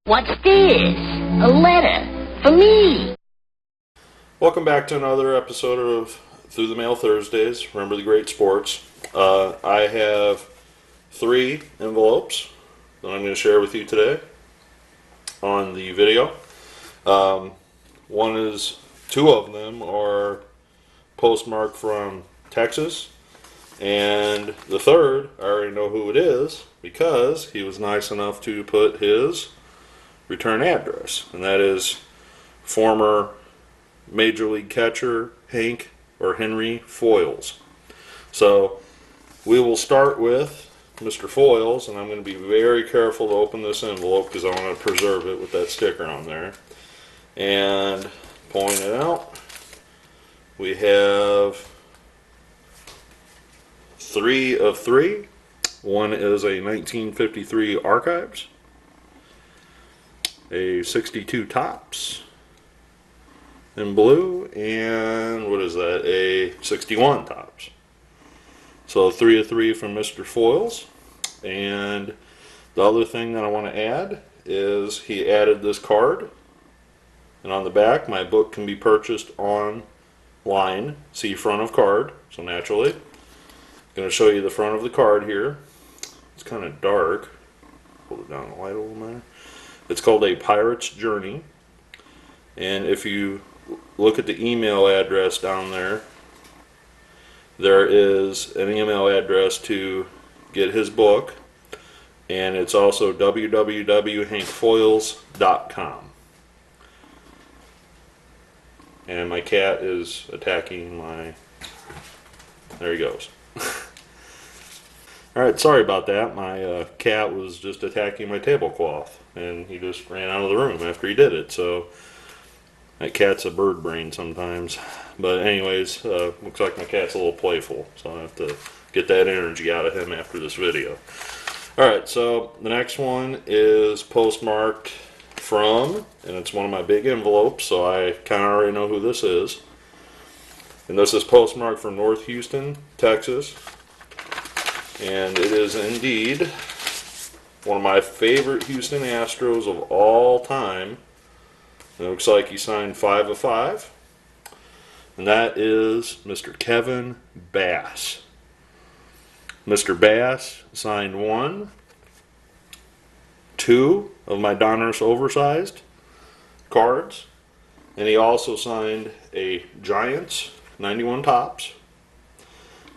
What's this? A letter for me. Welcome back to another episode of Through the Mail Thursdays. Remember the great sports. I have 3 envelopes that I'm going to share with you today on the video. Two of them are postmarked from Texas, and the third, I already know who it is because he was nice enough to put his return address, and that is former Major League catcher Henry Foils. So we will start with Mr. Foils, and I'm going to be very careful to open this envelope because I want to preserve it with that sticker on there. And pulling it out, we have 3 of 3. One is a 1953 Archives, a 62 Topps in blue, and what is that, a 61 Topps. So 3 of 3 from Mr. Foils. And the other thing that I want to add is he added this card, and on the back, my book can be purchased online. See front of card. So naturally, I'm going to show you the front of the card here. It's kind of dark. Hold it down the light a little more. It's called A Pirate's Journey, and if you look at the email address down there, there is an email address to get his book, and it's also www.hankfoils.com. And my cat is attacking my... There he goes. Alright, sorry about that. My cat was just attacking my tablecloth, and he just ran out of the room after he did it. So that cat's a bird brain sometimes. But anyways, looks like my cat's a little playful, so I have to get that energy out of him after this video. Alright, so the next one is postmarked from, and it's one of my big envelopes, so I kind of already know who this is. And this is postmarked from North Houston, Texas. And it is indeed one of my favorite Houston Astros of all time. It looks like he signed 5 of 5. And that is Mr. Kevin Bass. Mr. Bass signed 2 of my Donruss oversized cards. And he also signed a Giants 91 Topps.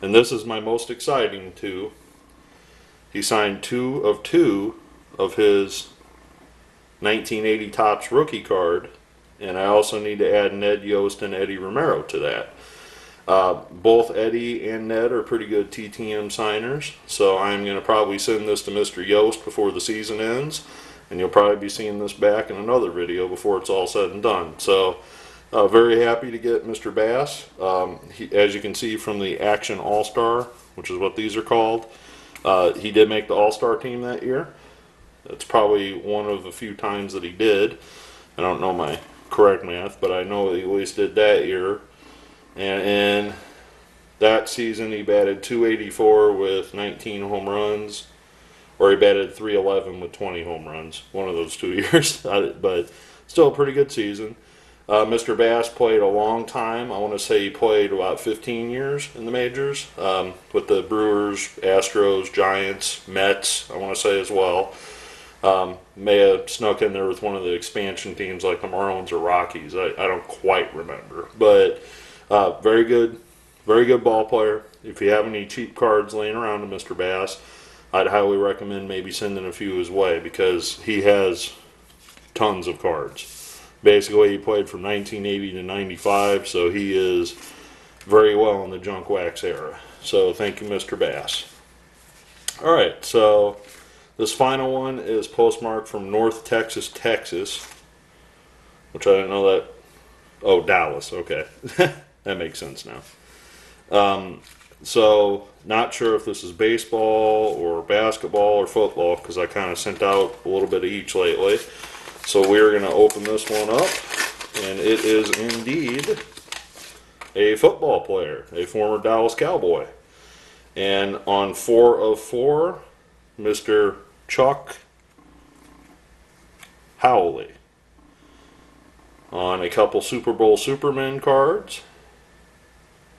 And this is my most exciting 2. He signed 2 of 2 of his 1980 Topps rookie card, and I also need to add Ned Yost and Eddie Romero to that. Both Eddie and Ned are pretty good TTM signers, so I'm going to probably send this to Mr. Yost before the season ends, and you'll probably be seeing this back in another video before it's all said and done. So very happy to get Mr. Bass. As you can see from the Action All-Star, which is what these are called, he did make the All-Star team that year. That's probably one of the few times that he did. I don't know my correct math, but I know he at least did that year. And in that season, he batted .284 with 19 home runs, or he batted .311 with 20 home runs. One of those 2 years, but still a pretty good season. Mr. Bass played a long time. I want to say he played about 15 years in the majors with the Brewers, Astros, Giants, Mets, I want to say as well. May have snuck in there with one of the expansion teams like the Marlins or Rockies. I don't quite remember. But very good ball player. If you have any cheap cards laying around to Mr. Bass, I'd highly recommend maybe sending a few his way because he has tons of cards. Basically, he played from 1980 to 95, so he is very well in the junk wax era. So thank you, Mr. Bass. Alright, so this final one is postmarked from North Texas, Texas, which I didn't know that. Oh, Dallas, okay. That makes sense now. So, not sure if this is baseball or basketball or football because I kind of sent out a little bit of each lately. So we're going to open this one up, and it is indeed a football player, a former Dallas Cowboy. And on 4 of 4, Mr. Chuck Howley on a couple Super Bowl Superman cards.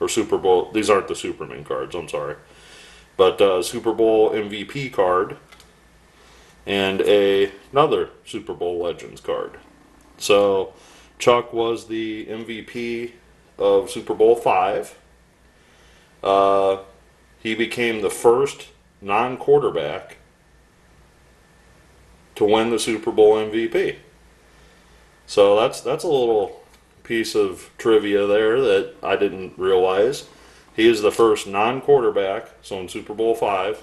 Or Super Bowl, these aren't the Superman cards, I'm sorry. But Super Bowl MVP card and another Super Bowl Legends card. So Chuck was the MVP of Super Bowl V. He became the first non-quarterback to win the Super Bowl MVP. So that's a little piece of trivia there that I didn't realize. He is the first non-quarterback, so in Super Bowl V,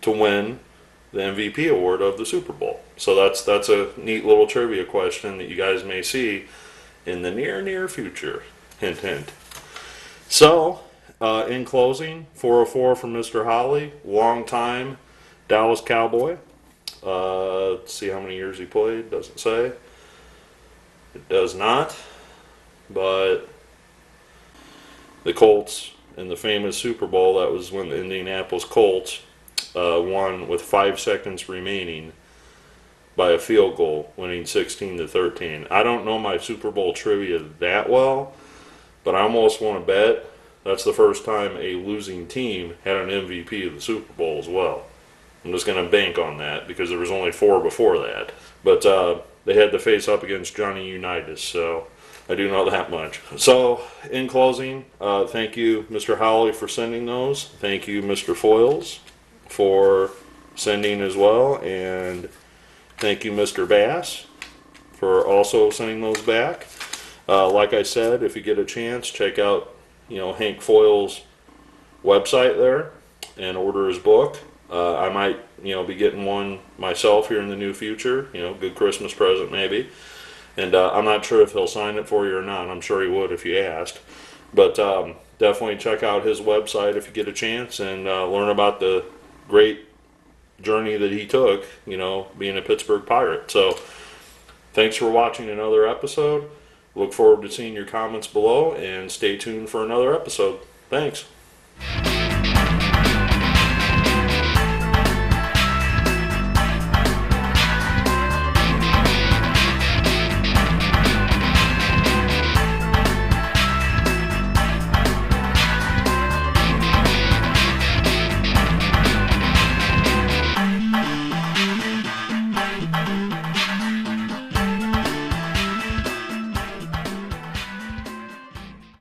to win the MVP award of the Super Bowl. So that's a neat little trivia question that you guys may see in the near future. Hint, hint. So, in closing, 404 from Mr. Howley, long-time Dallas Cowboy. Let's see how many years he played. Doesn't say. It does not. But the Colts in the famous Super Bowl, that was when the Indianapolis Colts won with 5 seconds remaining by a field goal, winning 16-13. I don't know my Super Bowl trivia that well, but I almost want to bet that's the first time a losing team had an MVP of the Super Bowl as well. I'm just going to bank on that because there was only 4 before that. But they had to face up against Johnny Unitas, so I do know that much. So, in closing, thank you, Mr. Howley, for sending those. Thank you, Mr. Foils, for sending as well. And thank you, Mr. Bass, for also sending those back. Like I said, if you get a chance, check out Hank Foils' website there and order his book. I might be getting one myself here in the near future. Good Christmas present maybe. And I'm not sure if he'll sign it for you or not. I'm sure he would if you asked. But definitely check out his website if you get a chance and learn about the great journey that he took, being a Pittsburgh Pirate. So thanks for watching another episode. Look forward to seeing your comments below and stay tuned for another episode. Thanks.